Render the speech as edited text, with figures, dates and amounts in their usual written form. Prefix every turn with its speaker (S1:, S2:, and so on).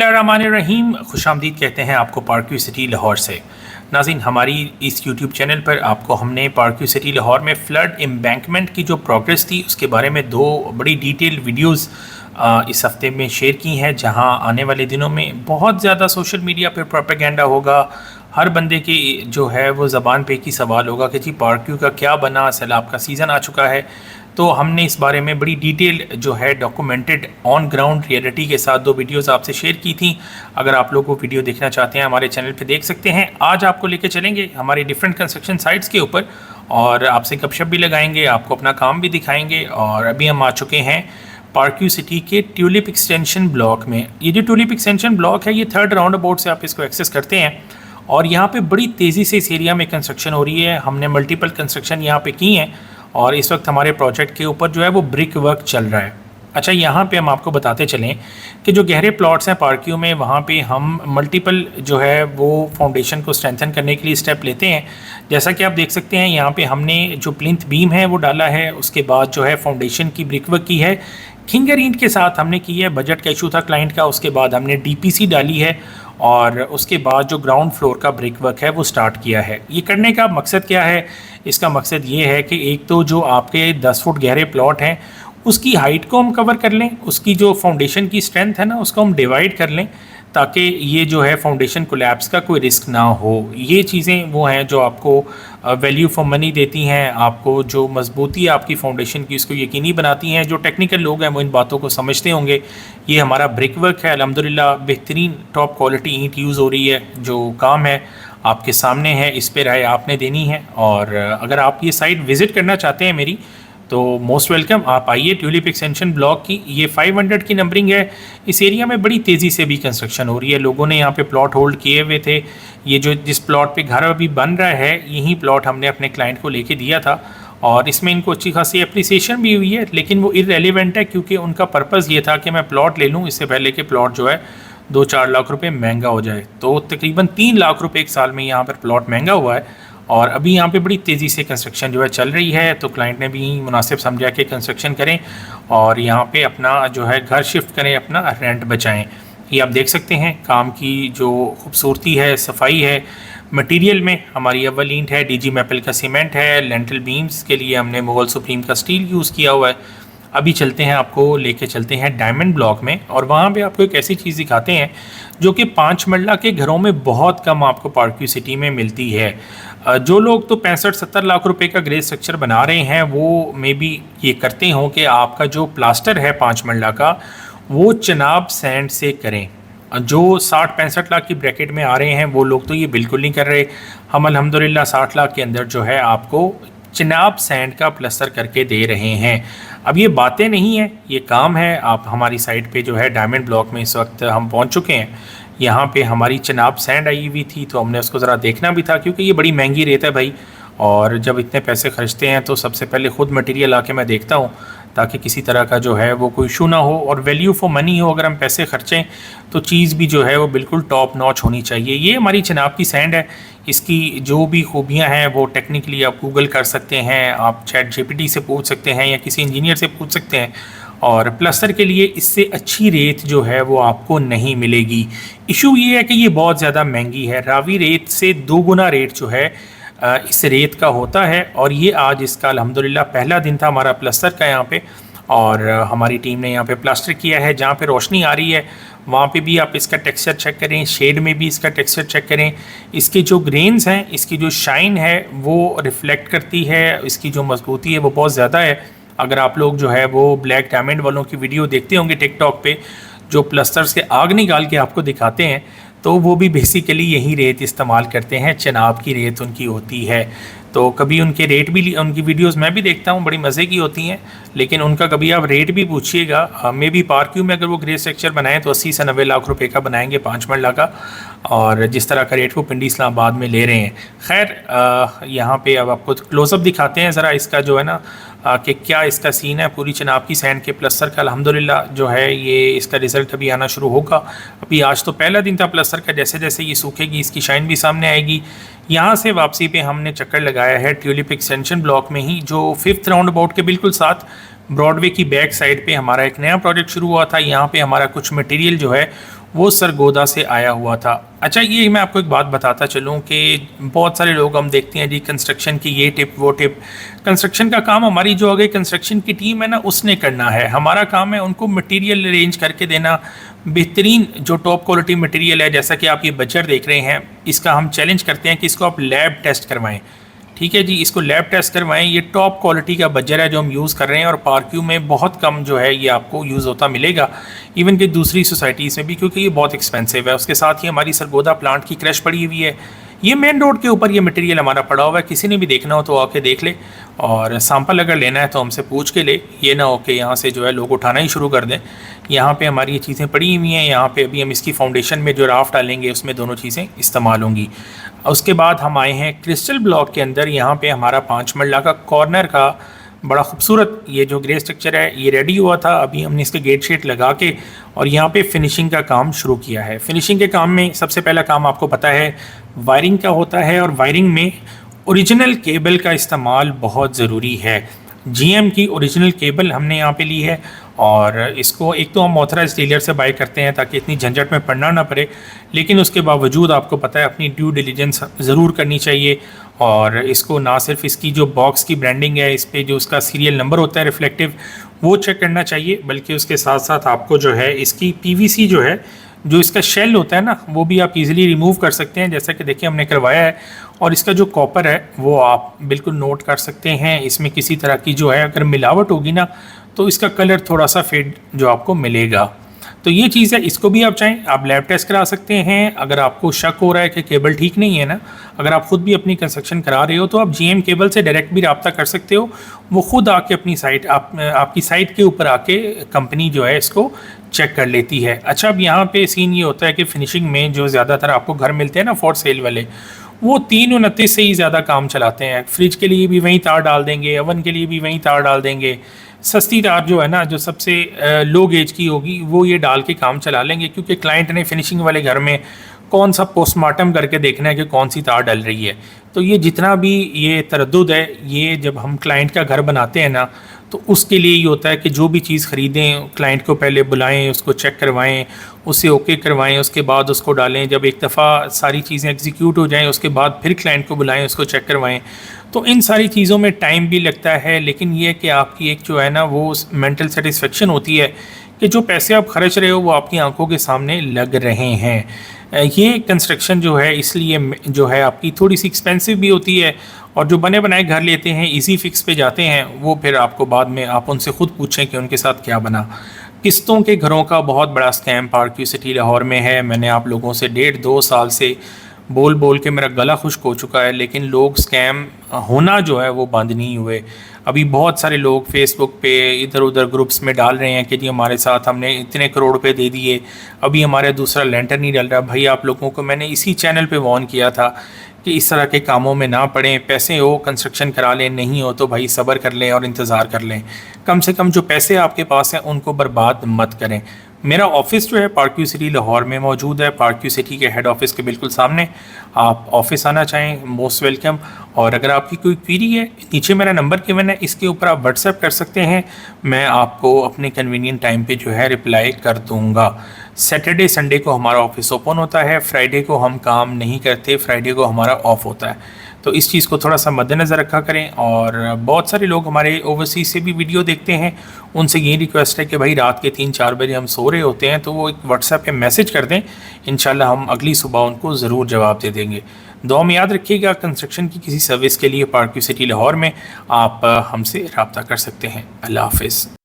S1: बिस्मिल्लाहिर्रहमानिर्रहीम, खुशामदीद कहते हैं आपको पार्क व्यू सिटी लाहौर से। नाज़रीन, हमारी इस यूट्यूब चैनल पर आपको हमने पार्क व्यू सिटी लाहौर में फ़्लड एम्बैंकमेंट की जो प्रोग्रेस थी उसके बारे में दो बड़ी डिटेल वीडियोस इस हफ्ते में शेयर की हैं, जहां आने वाले दिनों में बहुत ज़्यादा सोशल मीडिया पर प्रोपेगेंडा होगा। हर बंदे की जो है वो ज़बान पे की सवाल होगा कि जी पार्क व्यू का क्या बना, सैलाब का सीज़न आ चुका है। तो हमने इस बारे में बड़ी डिटेल जो है डॉक्यूमेंटेड ऑन ग्राउंड रियलिटी के साथ दो वीडियोस आपसे शेयर की थी। अगर आप लोग वो वीडियो देखना चाहते हैं हमारे चैनल पे देख सकते हैं। आज आपको लेके चलेंगे हमारे डिफरेंट कंस्ट्रक्शन साइट्स के ऊपर और आपसे गपशप भी लगाएंगे, आपको अपना काम भी दिखाएंगे। और अभी हम आ चुके हैं पार्क व्यू सिटी के ट्यूलिप एक्सटेंशन ब्लॉक में। ये जो ट्यूलिप एक्सटेंशन ब्लॉक है ये 3rd राउंड अबाउट से आप इसको एक्सेस करते हैं और यहाँ पे बड़ी तेज़ी से इस एरिया में कंस्ट्रक्शन हो रही है। हमने मल्टीपल कंस्ट्रक्शन यहाँ पे की हैं और इस वक्त हमारे प्रोजेक्ट के ऊपर जो है वो ब्रिक वर्क चल रहा है। अच्छा, यहाँ पे हम आपको बताते चलें कि जो गहरे प्लॉट्स हैं पार्क व्यू में, वहाँ पे हम मल्टीपल जो है वो फाउंडेशन को स्ट्रेंथन करने के लिए स्टेप लेते हैं। जैसा कि आप देख सकते हैं यहाँ पे हमने जो प्लिंथ बीम है वो डाला है, उसके बाद जो है फाउंडेशन की ब्रिक वर्क की है, खिंगर ईंट के साथ हमने की है। बजट का इशू था क्लाइंट का, उसके बाद हमने DPC डाली है और उसके बाद जो ग्राउंड फ्लोर का ब्रिक वर्क है वो स्टार्ट किया है। ये करने का मकसद क्या है? इसका मकसद ये है कि एक तो जो आपके 10 फुट गहरे प्लॉट हैं उसकी हाइट को हम कवर कर लें, उसकी जो फाउंडेशन की स्ट्रेंथ है ना उसको हम डिवाइड कर लें, ताकि ये जो है फाउंडेशन कोलैप्स का कोई रिस्क ना हो। ये चीज़ें वो हैं जो आपको वैल्यू फॉर मनी देती हैं, आपको जो मजबूती है आपकी फाउंडेशन की उसको यकीनी बनाती हैं। जो टेक्निकल लोग हैं वो इन बातों को समझते होंगे। ये हमारा ब्रिक वर्क है, अल्हम्दुलिल्लाह बेहतरीन टॉप क्वालिटी ईंट यूज़ हो रही है। जो काम है आपके सामने है, इस पर राय आपने देनी है। और अगर आप ये साइट विज़िट करना चाहते हैं मेरी, तो मोस्ट वेलकम, आप आइए। ट्यूलिप एक्सटेंशन ब्लॉक की ये 500 की नंबरिंग है। इस एरिया में बड़ी तेज़ी से भी कंस्ट्रक्शन हो रही है। लोगों ने यहाँ पे प्लॉट होल्ड किए हुए थे। ये जो जिस प्लॉट पे घर अभी बन रहा है यही प्लॉट हमने अपने क्लाइंट को लेके दिया था और इसमें इनको अच्छी खासी एप्रिसिएशन भी हुई है, लेकिन वो इररेलेवेंट है क्योंकि उनका पर्पज़ ये था कि मैं प्लॉट ले लूँ इससे पहले कि प्लॉट जो है 2-4 लाख रुपये महंगा हो जाए। तो तकरीबन 3 लाख रुपये एक साल में यहाँ पर प्लॉट महंगा हुआ है और अभी यहाँ पे बड़ी तेज़ी से कंस्ट्रक्शन जो है चल रही है। तो क्लाइंट ने भी मुनासिब समझा कि कंस्ट्रक्शन करें और यहाँ पे अपना जो है घर शिफ्ट करें, अपना रेंट बचाएं। ये आप देख सकते हैं काम की जो खूबसूरती है, सफाई है। मटेरियल में हमारी अव्वल ईंट है, DG मैपल का सीमेंट है। लेंटल बीम्स के लिए हमने मुगल सुप्रीम का स्टील यूज़ किया हुआ है। अभी चलते हैं, आपको लेके चलते हैं डायमंड ब्लॉक में और वहाँ पे आपको एक ऐसी चीज़ दिखाते हैं जो कि 5 मंजिला के घरों में बहुत कम आपको पार्क व्यू सिटी में मिलती है। जो लोग तो 65-70 लाख रुपए का ग्रे स्ट्रक्चर बना रहे हैं वो मे बी ये करते हों कि आपका जो प्लास्टर है 5 मंजिला का वो चिनाब सैंड से करें। जो 60-65 लाख की ब्रैकेट में आ रहे हैं वो लोग तो ये बिल्कुल नहीं कर रहे। हम अल्हम्दुलिल्लाह 60 लाख के अंदर जो है आपको चिनाब सैंड का प्लस्तर करके दे रहे हैं। अब ये बातें नहीं है, ये काम है। आप हमारी साइट पे जो है डायमंड ब्लॉक में इस वक्त हम पहुंच चुके हैं। यहाँ पे हमारी चिनाब सैंड आई हुई थी तो हमने उसको ज़रा देखना भी था क्योंकि ये बड़ी महंगी रेत है भाई, और जब इतने पैसे खर्चते हैं तो सबसे पहले ख़ुद मटेरियल आके मैं देखता हूँ ताकि किसी तरह का जो है वो कोई इशू ना हो और वैल्यू फॉर मनी हो। अगर हम पैसे खर्चें तो चीज़ भी जो है वो बिल्कुल टॉप नॉच होनी चाहिए। ये हमारी चिनाब की सैंड है। इसकी जो भी खूबियां हैं वो टेक्निकली आप गूगल कर सकते हैं, आप ChatGPT से पूछ सकते हैं या किसी इंजीनियर से पूछ सकते हैं। और प्लस्तर के लिए इससे अच्छी रेत जो है वो आपको नहीं मिलेगी। इशू ये है कि ये बहुत ज़्यादा महंगी है। रावी रेत से 2 गुना रेट जो है इस रेत का होता है। और ये आज इसका अल्हम्दुलिल्लाह पहला दिन था हमारा प्लस्तर का यहाँ पे, और हमारी टीम ने यहाँ पे प्लास्टर किया है। जहाँ पे रोशनी आ रही है वहाँ पे भी आप इसका टेक्सचर चेक करें, शेड में भी इसका टेक्सचर चेक करें। इसके जो ग्रेन्स हैं, इसकी जो शाइन है वो रिफ्लेक्ट करती है, इसकी जो मजबूती है वो बहुत ज़्यादा है। अगर आप लोग जो है वो ब्लैक डायमंड वालों की वीडियो देखते होंगे टिकटॉक पे, जो प्लस्तर से आग निकाल के आपको दिखाते हैं, तो वो भी बेसिकली यही रेत इस्तेमाल करते हैं, चिनाब की रेत उनकी होती है। तो कभी उनके रेट भी, उनकी वीडियोस मैं भी देखता हूँ, बड़ी मज़े की होती हैं, लेकिन उनका कभी आप रेट भी पूछिएगा। मे बी पार्क व्यू में अगर वो ग्रे स्ट्रक्चर बनाएं तो 80 से 90 लाख रुपए का बनाएंगे 5 मंजिला का, और जिस तरह का रेट वो पिंडी इस्लामाबाद में ले रहे हैं। खैर यहाँ पे अब आपको क्लोज़अप दिखाते हैं ज़रा इसका जो है ना कि क्या इसका सीन है पूरी चिनाब की सैंड के प्लस्तर का। अल्हम्दुलिल्लाह जो है ये इसका रिज़ल्ट अभी आना शुरू होगा। अभी आज तो पहला दिन था प्लस्तर का, जैसे जैसे ये सूखेगी इसकी शाइन भी सामने आएगी। यहाँ से वापसी पे हमने चक्कर लगाया है ट्यूलिप एक्सटेंशन ब्लॉक में ही, जो 5th राउंड अबाउट के बिल्कुल साथ ब्रॉडवे की बैक साइड पे हमारा एक नया प्रोजेक्ट शुरू हुआ था। यहाँ पे हमारा कुछ मटेरियल जो है वो सरगोदा से आया हुआ था। अच्छा, ये मैं आपको एक बात बताता चलूँ कि बहुत सारे लोग हम देखते हैं जी कंस्ट्रक्शन की ये टिप वो टिप। कंस्ट्रक्शन का काम हमारी जो आगे कंस्ट्रक्शन की टीम है ना उसने करना है। हमारा काम है उनको मटेरियल अरेंज करके देना, बेहतरीन जो टॉप क्वालिटी मटेरियल है। जैसा कि आप ये बजर देख रहे हैं, इसका हम चैलेंज करते हैं कि इसको आप लैब टेस्ट करवाएं। ठीक है जी, इसको लैब टेस्ट करवाएं। ये टॉप क्वालिटी का बजर है जो हम यूज़ कर रहे हैं और पारक्यू में बहुत कम जो है ये आपको यूज़ होता मिलेगा, इवन कि दूसरी सोसाइटीज़ में भी, क्योंकि ये बहुत एक्सपेंसिव है। उसके साथ ही हमारी सरगोदा प्लांट की क्रश पड़ी हुई है। ये मेन रोड के ऊपर ये मटेरियल हमारा पड़ा हुआ है। किसी ने भी देखना हो तो आके देख ले, और सैंपल अगर लेना है तो हमसे पूछ के ले। ये ना हो कि यहाँ से जो है लोग उठाना ही शुरू कर दें। यहाँ पे हमारी ये चीज़ें पड़ी हुई हैं। यहाँ पे अभी हम इसकी फाउंडेशन में जो राफ्ट डालेंगे उसमें दोनों चीज़ें इस्तेमाल होंगी। उसके बाद हम आए हैं क्रिस्टल ब्लॉक के अंदर। यहाँ पे हमारा 5 मरला का कॉर्नर का बड़ा खूबसूरत ये जो ग्रे स्ट्रक्चर है ये रेडी हुआ था। अभी हमने इसके गेट शेट लगा के और यहाँ पे फिनिशिंग का काम शुरू किया है। फिनिशिंग के काम में सबसे पहला काम आपको पता है वायरिंग का होता है, और वायरिंग में ओरिजिनल केबल का इस्तेमाल बहुत ज़रूरी है। जीएम की ओरिजिनल केबल हमने यहाँ पे ली है, और इसको एक तो हम ऑथराइज डीलर से बाय करते हैं ताकि इतनी झंझट में पड़ना ना पड़े, लेकिन उसके बावजूद आपको पता है अपनी ड्यू डिलीजेंस ज़रूर करनी चाहिए। और इसको ना सिर्फ इसकी जो बॉक्स की ब्रांडिंग है, इस पर जो उसका सीरियल नंबर होता है रिफ्लेक्टिव, वो चेक करना चाहिए, बल्कि उसके साथ साथ आपको जो है इसकी पीवीसी जो है, जो इसका शेल होता है ना, वो भी आप इजीली रिमूव कर सकते हैं, जैसा कि देखिए हमने करवाया है। और इसका जो कॉपर है वो आप बिल्कुल नोट कर सकते हैं। इसमें किसी तरह की जो है अगर मिलावट होगी ना तो इसका कलर थोड़ा सा फेड जो आपको मिलेगा। तो ये चीज़ है, इसको भी आप चाहें आप लैब टेस्ट करा सकते हैं। अगर आपको शक हो रहा है कि केबल ठीक नहीं है ना, अगर आप ख़ुद भी अपनी कंस्ट्रक्शन करा रहे हो तो आप जीएम केबल से डायरेक्ट भी रब्ता कर सकते हो। वो ख़ुद आके अपनी साइट आपकी साइट के ऊपर आके कंपनी जो है इसको चेक कर लेती है। अच्छा, अब यहाँ पे सीन ये होता है कि फिनिशिंग में जो ज़्यादातर आपको घर मिलते हैं ना फॉर सेल वाले, वो 329 से ही ज़्यादा काम चलाते हैं। फ्रिज के लिए भी वहीं तार डाल देंगे, ओवन के लिए भी वहीं तार डाल देंगे। सस्ती तार जो है ना, जो सबसे लो गेज की होगी, वो ये डाल के काम चला लेंगे, क्योंकि क्लाइंट ने फिनिशिंग वाले घर में कौन सा पोस्टमार्टम करके देखना है कि कौन सी तार डल रही है। तो ये जितना भी ये तरद्दुद है, ये जब हम क्लाइंट का घर बनाते हैं ना, तो उसके लिए ये होता है कि जो भी चीज़ ख़रीदें क्लाइंट को पहले बुलाएं, उसको चेक करवाएं, उसे ओके करवाएं, उसके बाद उसको डालें। जब एक दफ़ा सारी चीज़ें एग्जीक्यूट हो जाएं उसके बाद फिर क्लाइंट को बुलाएं, उसको चेक करवाएं। तो इन सारी चीज़ों में टाइम भी लगता है, लेकिन ये कि आपकी एक जो है ना वो मेंटल सेटिस्फेक्शन होती है कि जो पैसे आप खर्च रहे हो वो आपकी आंखों के सामने लग रहे हैं। ये कंस्ट्रक्शन जो है इसलिए जो है आपकी थोड़ी सी एक्सपेंसिव भी होती है, और जो बने बनाए घर लेते हैं इजी फिक्स पे जाते हैं, वो फिर आपको बाद में आप उनसे ख़ुद पूछें कि उनके साथ क्या बना। किस्तों के घरों का बहुत बड़ा स्कैम पारक्यू सिटी लाहौर में है। मैंने आप लोगों से 1.5-2 साल से बोल बोल के मेरा गला खुश्क हो चुका है, लेकिन लोग स्कैम होना जो है वो बंद नहीं हुए। अभी बहुत सारे लोग फेसबुक पे इधर उधर ग्रुप्स में डाल रहे हैं कि जी हमारे साथ हमने इतने करोड़ रुपए दे दिए, अभी हमारा दूसरा लेंटर नहीं डल रहा। भाई, आप लोगों को मैंने इसी चैनल पे वार्न किया था कि इस तरह के कामों में ना पड़ें। पैसे हो कंस्ट्रक्शन करा लें, नहीं हो तो भाई सब्र कर लें और इंतज़ार कर लें। कम से कम जो पैसे आपके पास हैं उनको बर्बाद मत करें। मेरा ऑफिस जो है पारक्यू सिटी लाहौर में मौजूद है, पारक्यू सिटी के हेड ऑफिस के बिल्कुल सामने। आप ऑफिस आना चाहें मोस्ट वेलकम। और अगर आपकी कोई क्वेरी है, नीचे मेरा नंबर गिवन है, इसके ऊपर आप व्हाट्सएप कर सकते हैं। मैं आपको अपने कन्वीनियंट टाइम पे जो है रिप्लाई कर दूँगा। सैटरडे संडे को हमारा ऑफिस ओपन होता है, फ्राइडे को हम काम नहीं करते, फ्राइडे को हमारा ऑफ होता है। तो इस चीज़ को थोड़ा सा मद्देनज़र रखा करें। और बहुत सारे लोग हमारे ओवरसीज़ से भी वीडियो देखते हैं, उनसे ये रिक्वेस्ट है कि भाई रात के 3-4 बजे हम सो रहे होते हैं तो वो एक व्हाट्सएप पे मैसेज कर दें, इंशाल्लाह हम अगली सुबह उनको ज़रूर जवाब दे देंगे। दुआ में याद रखिएगा, कंस्ट्रक्शन की किसी सर्विस के लिए पारक्यू सिटी लाहौर में आप हमसे रब्ता कर सकते हैं। अल्लाह हाफ़िज़।